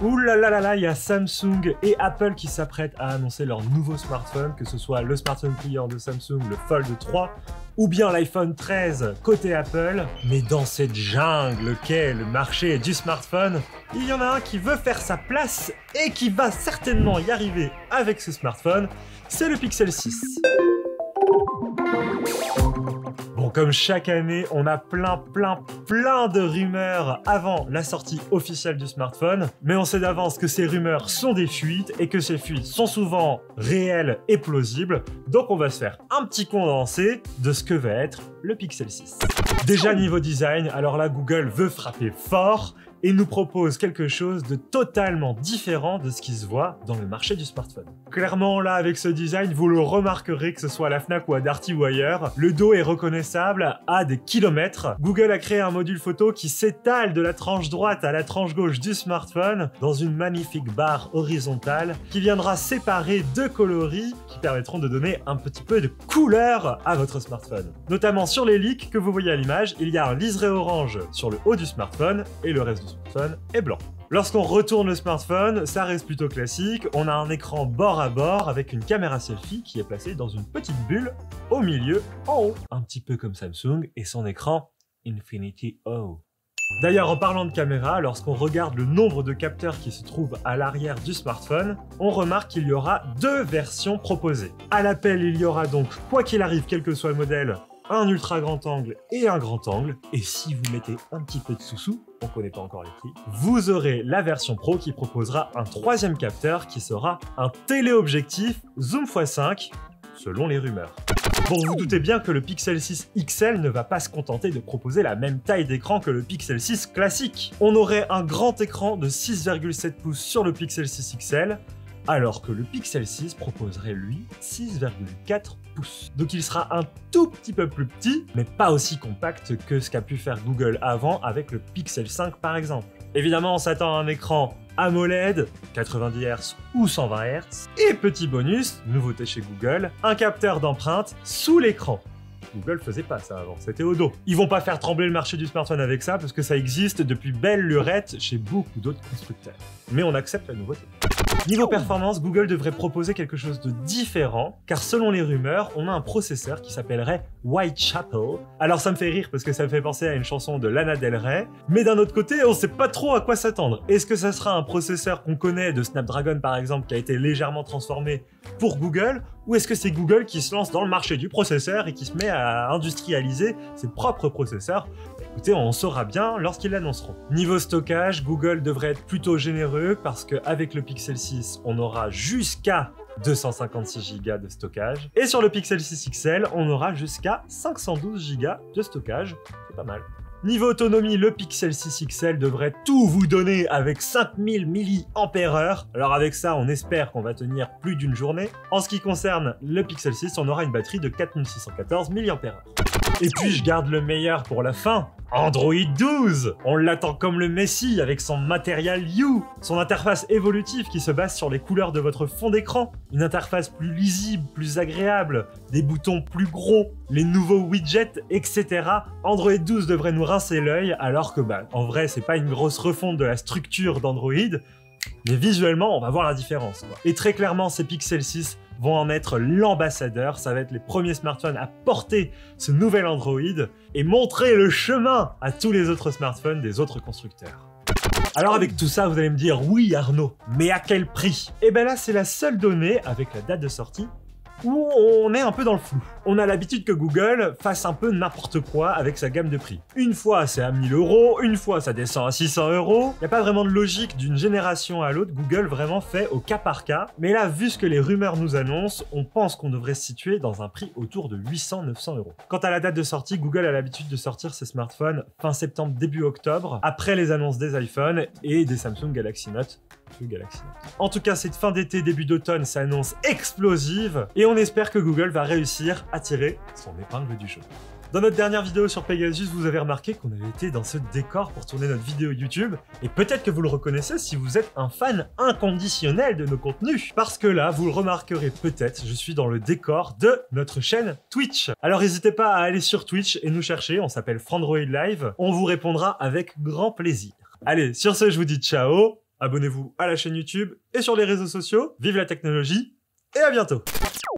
Ouh là là là là, il y a Samsung et Apple qui s'apprêtent à annoncer leur nouveau smartphone, que ce soit le smartphone pliant de Samsung, le Fold 3, ou bien l'iPhone 13 côté Apple. Mais dans cette jungle qu'est le marché du smartphone, il y en a un qui veut faire sa place et qui va certainement y arriver avec ce smartphone, c'est le Pixel 6. Bon, comme chaque année, on a plein de rumeurs avant la sortie officielle du smartphone, mais on sait d'avance que ces rumeurs sont des fuites et que ces fuites sont souvent réelles et plausibles, donc on va se faire un petit condensé de ce que va être le Pixel 6. Déjà niveau design, alors là Google veut frapper fort et nous propose quelque chose de totalement différent de ce qui se voit dans le marché du smartphone. Clairement là avec ce design, vous le remarquerez que ce soit à la Fnac ou à Darty ou ailleurs, le dos est reconnaissable à des kilomètres. Google a créé un module photo qui s'étale de la tranche droite à la tranche gauche du smartphone dans une magnifique barre horizontale qui viendra séparer deux coloris qui permettront de donner un petit peu de couleur à votre smartphone. Notamment sur les leaks que vous voyez à l'image, il y a un liseré orange sur le haut du smartphone et le reste du smartphone est blanc. Lorsqu'on retourne le smartphone, ça reste plutôt classique. On a un écran bord à bord avec une caméra selfie qui est placée dans une petite bulle au milieu, en haut. Un petit peu comme Samsung et son écran Infinity O. D'ailleurs, en parlant de caméra, lorsqu'on regarde le nombre de capteurs qui se trouvent à l'arrière du smartphone, on remarque qu'il y aura deux versions proposées. À l'appel, il y aura donc, quoi qu'il arrive, quel que soit le modèle, un ultra grand angle et un grand angle. Et si vous mettez un petit peu de sous-sous, on ne connaît pas encore les prix, vous aurez la version Pro qui proposera un troisième capteur qui sera un téléobjectif zoom x5, selon les rumeurs. Bon, vous doutez bien que le Pixel 6 XL ne va pas se contenter de proposer la même taille d'écran que le Pixel 6 classique. On aurait un grand écran de 6,7 pouces sur le Pixel 6 XL, alors que le Pixel 6 proposerait lui 6,4 pouces. Donc il sera un tout petit peu plus petit, mais pas aussi compact que ce qu'a pu faire Google avant avec le Pixel 5 par exemple. Évidemment, on s'attend à un écran AMOLED, 90 Hz ou 120 Hz, et petit bonus, nouveauté chez Google, un capteur d'empreinte sous l'écran. Google faisait pas ça avant, c'était au dos. Ils vont pas faire trembler le marché du smartphone avec ça parce que ça existe depuis belle lurette chez beaucoup d'autres constructeurs. Mais on accepte la nouveauté. Niveau performance, Google devrait proposer quelque chose de différent, car selon les rumeurs, on a un processeur qui s'appellerait Whitechapel. Alors ça me fait rire parce que ça me fait penser à une chanson de Lana Del Rey, mais d'un autre côté, on sait pas trop à quoi s'attendre. Est-ce que ça sera un processeur qu'on connaît de Snapdragon par exemple, qui a été légèrement transformé pour Google, ou est-ce que c'est Google qui se lance dans le marché du processeur et qui se met à industrialiser ses propres processeurs? Écoutez, on saura bien lorsqu'ils l'annonceront. Niveau stockage, Google devrait être plutôt généreux parce qu'avec le Pixel 6, on aura jusqu'à 256 Go de stockage. Et sur le Pixel 6 XL, on aura jusqu'à 512 Go de stockage. C'est pas mal. Niveau autonomie, le Pixel 6 XL devrait tout vous donner avec 5000 mAh. Alors avec ça, on espère qu'on va tenir plus d'une journée. En ce qui concerne le Pixel 6, on aura une batterie de 4614 mAh. Et puis je garde le meilleur pour la fin. Android 12! On l'attend comme le Messi avec son Material You, son interface évolutive qui se base sur les couleurs de votre fond d'écran, une interface plus lisible, plus agréable, des boutons plus gros, les nouveaux widgets, etc. Android 12 devrait nous rincer l'œil alors que en vrai c'est pas une grosse refonte de la structure d'Android, mais visuellement on va voir la différence, quoi. Et très clairement ces Pixel 6 vont en être l'ambassadeur, ça va être les premiers smartphones à porter ce nouvel Android et montrer le chemin à tous les autres smartphones des autres constructeurs. Alors avec tout ça, vous allez me dire, oui Arnaud, mais à quel prix? Et ben là, c'est la seule donnée avec la date de sortie où on est un peu dans le flou. On a l'habitude que Google fasse un peu n'importe quoi avec sa gamme de prix. Une fois c'est à 1000 €, une fois ça descend à 600 €. Il n'y a pas vraiment de logique d'une génération à l'autre, Google vraiment fait au cas par cas. Mais là, vu ce que les rumeurs nous annoncent, on pense qu'on devrait se situer dans un prix autour de 800-900 €. Quant à la date de sortie, Google a l'habitude de sortir ses smartphones fin septembre, début octobre, après les annonces des iPhones et des Samsung Galaxy Note. En tout cas, cette fin d'été, début d'automne s'annonce explosive et on espère que Google va réussir à tirer son épingle du jeu. Dans notre dernière vidéo sur Pegasus, vous avez remarqué qu'on avait été dans ce décor pour tourner notre vidéo YouTube et peut-être que vous le reconnaissez si vous êtes un fan inconditionnel de nos contenus. Parce que là, vous le remarquerez peut-être, je suis dans le décor de notre chaîne Twitch. Alors n'hésitez pas à aller sur Twitch et nous chercher, on s'appelle Frandroid Live, on vous répondra avec grand plaisir. Allez, sur ce, je vous dis ciao abonnez-vous à la chaîne YouTube et sur les réseaux sociaux. Vive la technologie et à bientôt.